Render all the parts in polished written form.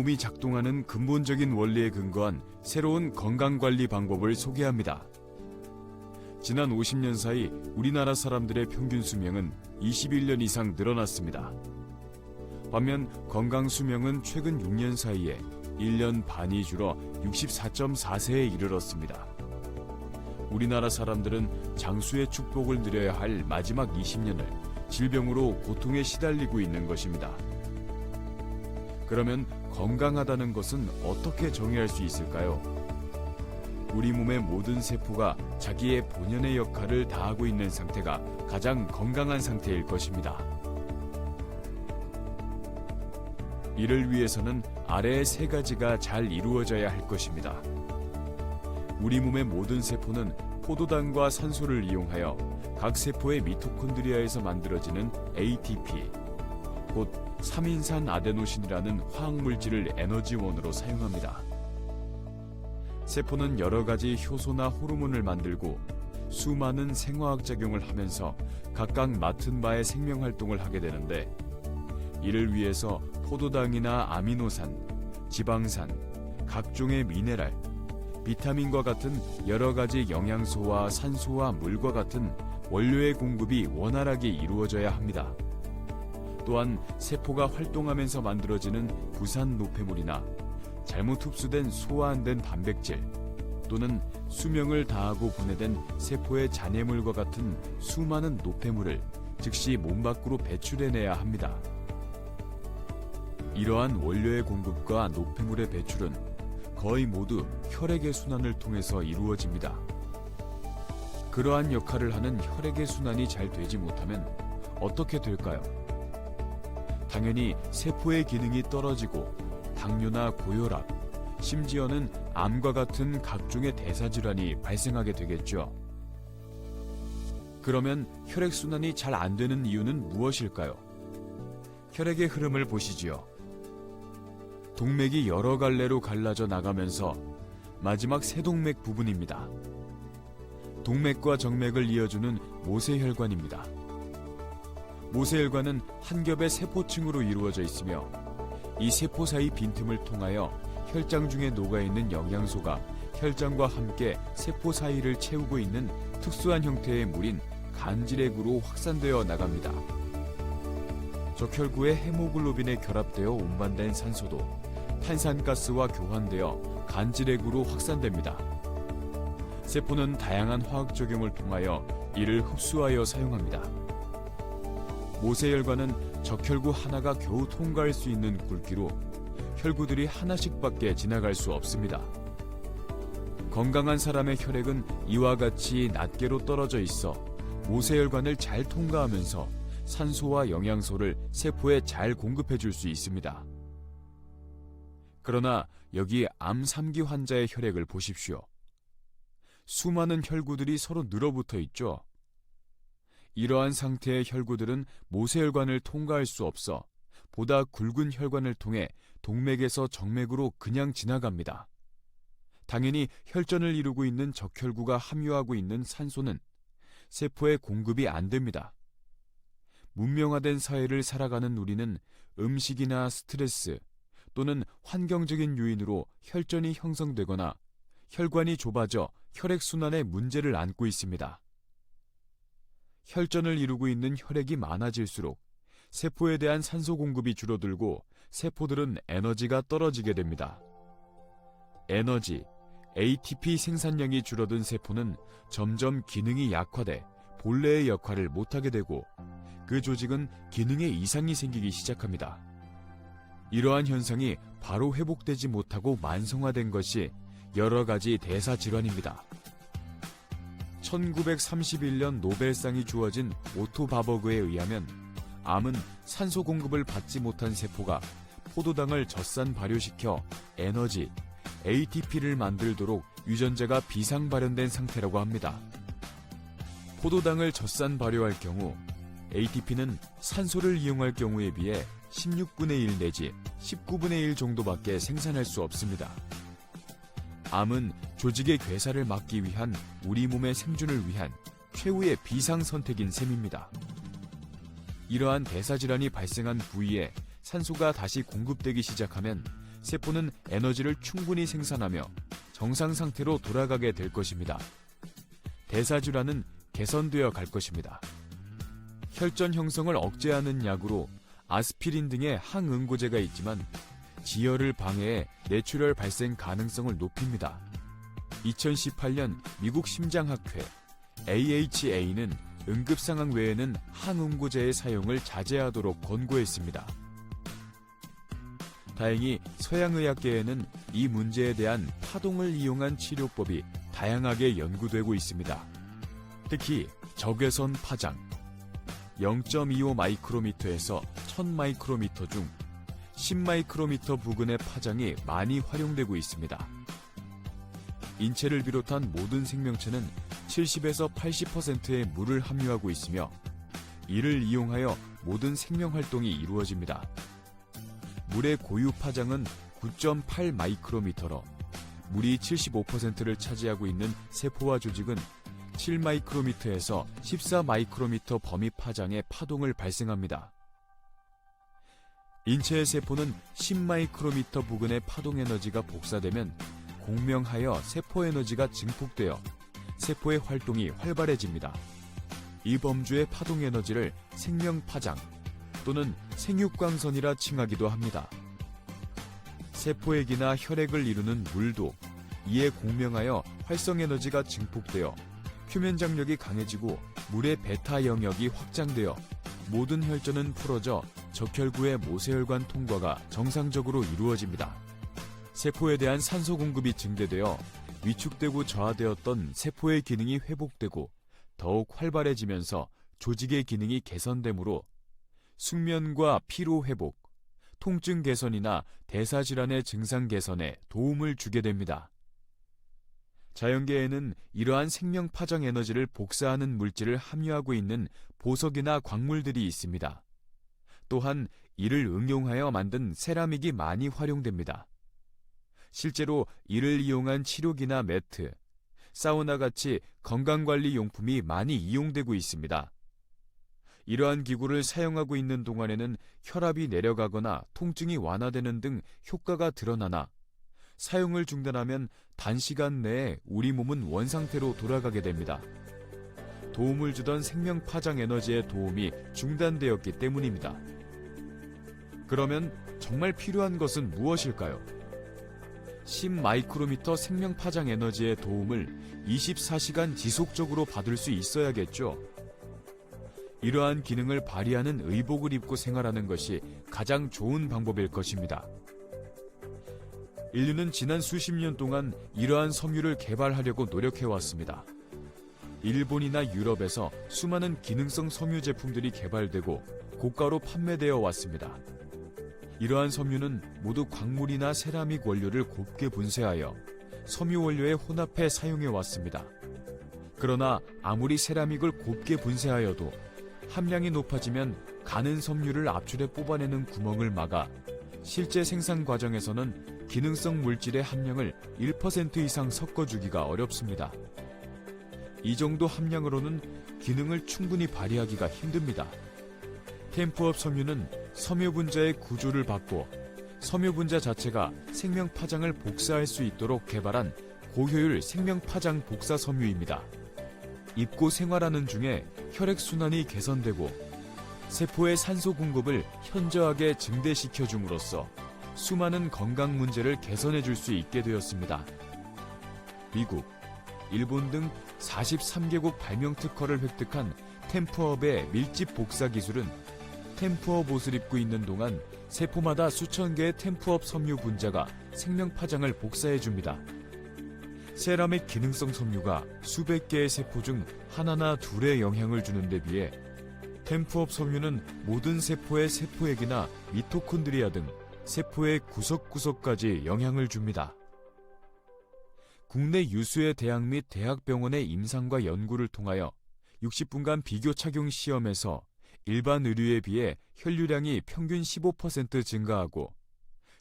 몸이 작동하는 근본적인 원리에 근거한 새로운 건강관리 방법을 소개합니다. 지난 50년 사이 우리나라 사람들의 평균 수명은 21년 이상 늘어났습니다. 반면 건강 수명은 최근 6년 사이에 1년 반이 줄어 64.4세에 이르렀습니다. 우리나라 사람들은 장수의 축복을 누려야 할 마지막 20년을 질병으로 고통에 시달리고 있는 것입니다. 그러면 건강하다는 것은 어떻게 정의할 수 있을까요? 우리 몸의 모든 세포가 자기의 본연의 역할을 다하고 있는 상태가 가장 건강한 상태일 것입니다. 이를 위해서는 아래의 세 가지가 잘 이루어져야 할 것입니다. 우리 몸의 모든 세포는 포도당과 산소를 이용하여 각 세포의 미토콘드리아에서 만들어지는 ATP, 곧 3인산 아데노신이라는 화학물질을 에너지원으로 사용합니다. 세포는 여러 가지 효소나 호르몬을 만들고 수많은 생화학작용을 하면서 각각 맡은 바의 생명활동을 하게 되는데, 이를 위해서 포도당이나 아미노산, 지방산, 각종의 미네랄, 비타민과 같은 여러 가지 영양소와 산소와 물과 같은 원료의 공급이 원활하게 이루어져야 합니다. 또한 세포가 활동하면서 만들어지는 부산 노폐물이나 잘못 흡수된 소화 안 된 단백질, 또는 수명을 다하고 분해된 세포의 잔해물과 같은 수많은 노폐물을 즉시 몸 밖으로 배출해내야 합니다. 이러한 원료의 공급과 노폐물의 배출은 거의 모두 혈액의 순환을 통해서 이루어집니다. 그러한 역할을 하는 혈액의 순환이 잘 되지 못하면 어떻게 될까요? 당연히 세포의 기능이 떨어지고 당뇨나 고혈압, 심지어는 암과 같은 각종의 대사질환이 발생하게 되겠죠. 그러면 혈액순환이 잘 안 되는 이유는 무엇일까요? 혈액의 흐름을 보시지요. 동맥이 여러 갈래로 갈라져 나가면서 마지막 세동맥 부분입니다. 동맥과 정맥을 이어주는 모세혈관입니다. 모세혈관은 한 겹의 세포층으로 이루어져 있으며 이 세포 사이 빈틈을 통하여 혈장 중에 녹아있는 영양소가 혈장과 함께 세포 사이를 채우고 있는 특수한 형태의 물인 간질액으로 확산되어 나갑니다. 적혈구의 헤모글로빈에 결합되어 운반된 산소도 탄산가스와 교환되어 간질액으로 확산됩니다. 세포는 다양한 화학작용을 통하여 이를 흡수하여 사용합니다. 모세혈관은 적혈구 하나가 겨우 통과할 수 있는 굵기로 혈구들이 하나씩밖에 지나갈 수 없습니다. 건강한 사람의 혈액은 이와 같이 낱개로 떨어져 있어 모세혈관을 잘 통과하면서 산소와 영양소를 세포에 잘 공급해 줄 수 있습니다. 그러나 여기 암 3기 환자의 혈액을 보십시오. 수많은 혈구들이 서로 늘어붙어 있죠. 이러한 상태의 혈구들은 모세혈관을 통과할 수 없어 보다 굵은 혈관을 통해 동맥에서 정맥으로 그냥 지나갑니다. 당연히 혈전을 이루고 있는 적혈구가 함유하고 있는 산소는 세포에 공급이 안 됩니다. 문명화된 사회를 살아가는 우리는 음식이나 스트레스 또는 환경적인 요인으로 혈전이 형성되거나 혈관이 좁아져 혈액순환에 문제를 안고 있습니다. 혈전을 이루고 있는 혈액이 많아질수록 세포에 대한 산소 공급이 줄어들고 세포들은 에너지가 떨어지게 됩니다. 에너지, ATP 생산량이 줄어든 세포는 점점 기능이 약화돼 본래의 역할을 못하게 되고 그 조직은 기능에 이상이 생기기 시작합니다. 이러한 현상이 바로 회복되지 못하고 만성화된 것이 여러 가지 대사질환입니다. 1931년 노벨상이 주어진 오토 바버그에 의하면 암은 산소 공급을 받지 못한 세포가 포도당을 젖산 발효시켜 에너지, ATP를 만들도록 유전자가 비상 발현된 상태라고 합니다. 포도당을 젖산 발효할 경우 ATP는 산소를 이용할 경우에 비해 16분의 1 내지 19분의 1 정도밖에 생산할 수 없습니다. 암은 조직의 괴사를 막기 위한 우리 몸의 생존을 위한 최후의 비상선택인 셈입니다. 이러한 대사질환이 발생한 부위에 산소가 다시 공급되기 시작하면 세포는 에너지를 충분히 생산하며 정상 상태로 돌아가게 될 것입니다. 대사질환은 개선되어 갈 것입니다. 혈전 형성을 억제하는 약으로 아스피린 등의 항응고제가 있지만 지혈을 방해해 뇌출혈 발생 가능성을 높입니다. 2018년 미국 심장학회 AHA는 응급상황 외에는 항응고제의 사용을 자제하도록 권고했습니다. 다행히 서양의학계에는 이 문제에 대한 파동을 이용한 치료법이 다양하게 연구되고 있습니다. 특히 적외선 파장, 0.25 마이크로미터에서 1000 마이크로미터 중 10 마이크로미터 부근의 파장이 많이 활용되고 있습니다. 인체를 비롯한 모든 생명체는 70에서 80%의 물을 함유하고 있으며 이를 이용하여 모든 생명 활동이 이루어집니다. 물의 고유 파장은 9.8 마이크로미터로 물이 75%를 차지하고 있는 세포와 조직은 7 마이크로미터에서 14 마이크로미터 범위 파장의 파동을 발생합니다. 인체의 세포는 10 마이크로미터 부근의 파동 에너지가 복사되면 공명하여 세포 에너지가 증폭되어 세포의 활동이 활발해집니다. 이 범주의 파동 에너지를 생명 파장 또는 생육광선이라 칭하기도 합니다. 세포액이나 혈액을 이루는 물도 이에 공명하여 활성 에너지가 증폭되어 표면 장력이 강해지고 물의 베타 영역이 확장되어 모든 혈전은 풀어져 적혈구의 모세혈관 통과가 정상적으로 이루어집니다. 세포에 대한 산소 공급이 증대되어 위축되고 저하되었던 세포의 기능이 회복되고 더욱 활발해지면서 조직의 기능이 개선되므로 숙면과 피로 회복, 통증 개선이나 대사질환의 증상 개선에 도움을 주게 됩니다. 자연계에는 이러한 생명 파장 에너지를 복사하는 물질을 함유하고 있는 보석이나 광물들이 있습니다. 또한 이를 응용하여 만든 세라믹이 많이 활용됩니다. 실제로 이를 이용한 치료기나 매트, 사우나같이 건강관리 용품이 많이 이용되고 있습니다. 이러한 기구를 사용하고 있는 동안에는 혈압이 내려가거나 통증이 완화되는 등 효과가 드러나나 사용을 중단하면 단시간 내에 우리 몸은 원상태로 돌아가게 됩니다. 도움을 주던 생명 파장 에너지의 도움이 중단되었기 때문입니다. 그러면 정말 필요한 것은 무엇일까요? 10 마이크로미터 생명 파장 에너지의 도움을 24시간 지속적으로 받을 수 있어야겠죠. 이러한 기능을 발휘하는 의복을 입고 생활하는 것이 가장 좋은 방법일 것입니다. 인류는 지난 수십 년 동안 이러한 섬유를 개발하려고 노력해왔습니다. 일본이나 유럽에서 수많은 기능성 섬유 제품들이 개발되고 고가로 판매되어 왔습니다. 이러한 섬유는 모두 광물이나 세라믹 원료를 곱게 분쇄하여 섬유 원료에 혼합해 사용해 왔습니다. 그러나 아무리 세라믹을 곱게 분쇄하여도 함량이 높아지면 가는 섬유를 압출해 뽑아내는 구멍을 막아 실제 생산 과정에서는 기능성 물질의 함량을 1% 이상 섞어주기가 어렵습니다. 이 정도 함량으로는 기능을 충분히 발휘하기가 힘듭니다. 템프업 섬유는 섬유 분자의 구조를 바꿔 섬유 분자 자체가 생명 파장을 복사할 수 있도록 개발한 고효율 생명 파장 복사 섬유입니다. 입고 생활하는 중에 혈액 순환이 개선되고 세포의 산소 공급을 현저하게 증대시켜 줌으로써 수많은 건강 문제를 개선해 줄 수 있게 되었습니다. 미국, 일본 등 43개국 발명 특허를 획득한 템프업의 밀집 복사 기술은 템프업 옷을 입고 있는 동안 세포마다 수천 개의 템프업 섬유 분자가 생명 파장을 복사해 줍니다. 세라믹 기능성 섬유가 수백 개의 세포 중 하나나 둘에 영향을 주는 데 비해 템프업 섬유는 모든 세포의 세포액이나 미토콘드리아 등 세포의 구석구석까지 영향을 줍니다. 국내 유수의 대학 및 대학병원의 임상과 연구를 통하여 60분간 비교 착용 시험에서 일반 의류에 비해 혈류량이 평균 15% 증가하고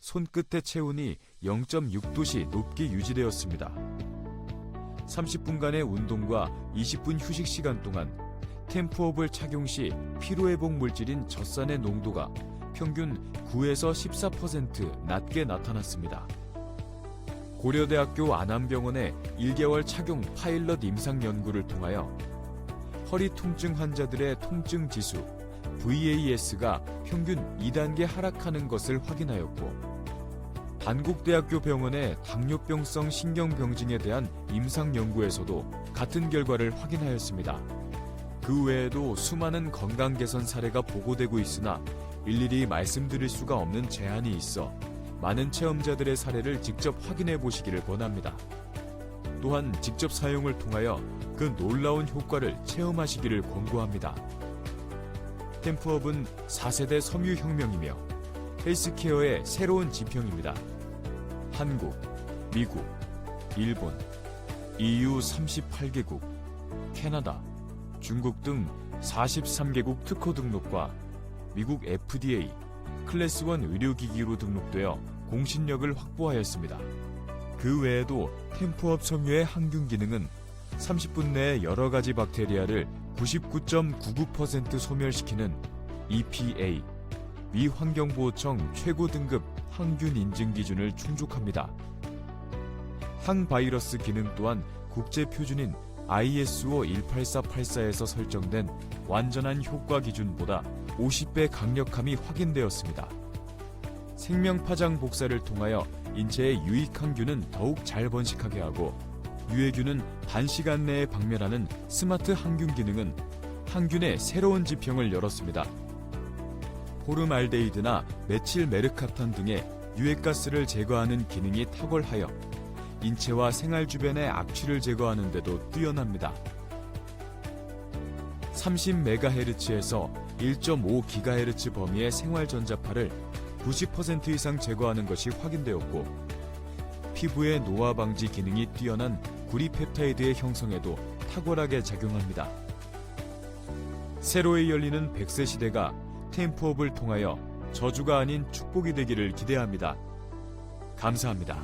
손끝의 체온이 0.6도씨 높게 유지되었습니다. 30분간의 운동과 20분 휴식 시간 동안 템프업을 착용 시 피로회복 물질인 젖산의 농도가 평균 9에서 14% 낮게 나타났습니다. 고려대학교 안암병원의 1개월 착용 파일럿 임상 연구를 통하여 허리 통증 환자들의 통증 지수 VAS가 평균 2단계 하락하는 것을 확인하였고, 단국대학교 병원의 당뇨병성 신경병증에 대한 임상 연구에서도 같은 결과를 확인하였습니다. 그 외에도 수많은 건강 개선 사례가 보고되고 있으나 일일이 말씀드릴 수가 없는 제한이 있어 많은 체험자들의 사례를 직접 확인해 보시기를 권합니다. 또한 직접 사용을 통하여 그 놀라운 효과를 체험하시기를 권고합니다. 템프업은 4세대 섬유혁명이며 헬스케어의 새로운 지평입니다. 한국, 미국, 일본, EU 38개국, 캐나다, 중국 등 43개국 특허 등록과 미국 FDA 클래스 1 의료기기로 등록되어 공신력을 확보하였습니다. 그 외에도 템프업 섬유의 항균 기능은 30분 내에 여러 가지 박테리아를 99.99% 소멸시키는 EPA 미 환경보호청 최고 등급 항균 인증 기준을 충족합니다. 항바이러스 기능 또한 국제 표준인 ISO 18484에서 설정된 완전한 효과 기준보다 50배 강력함이 확인되었습니다. 생명파장 복사를 통하여 인체에 유익한 균은 더욱 잘 번식하게 하고, 유해균은 단시간 내에 박멸하는 스마트 항균 기능은 항균의 새로운 지평을 열었습니다. 포름알데히드나 메칠 메르카탄 등의 유해가스를 제거하는 기능이 탁월하여 인체와 생활 주변의 악취를 제거하는 데도 뛰어납니다. 30MHz에서 1.5GHz 범위의 생활 전자파를 90% 이상 제거하는 것이 확인되었고, 피부의 노화 방지 기능이 뛰어난 구리펩타이드의 형성에도 탁월하게 작용합니다. 새로이 열리는 100세 시대가 템프업을 통하여 저주가 아닌 축복이 되기를 기대합니다. 감사합니다.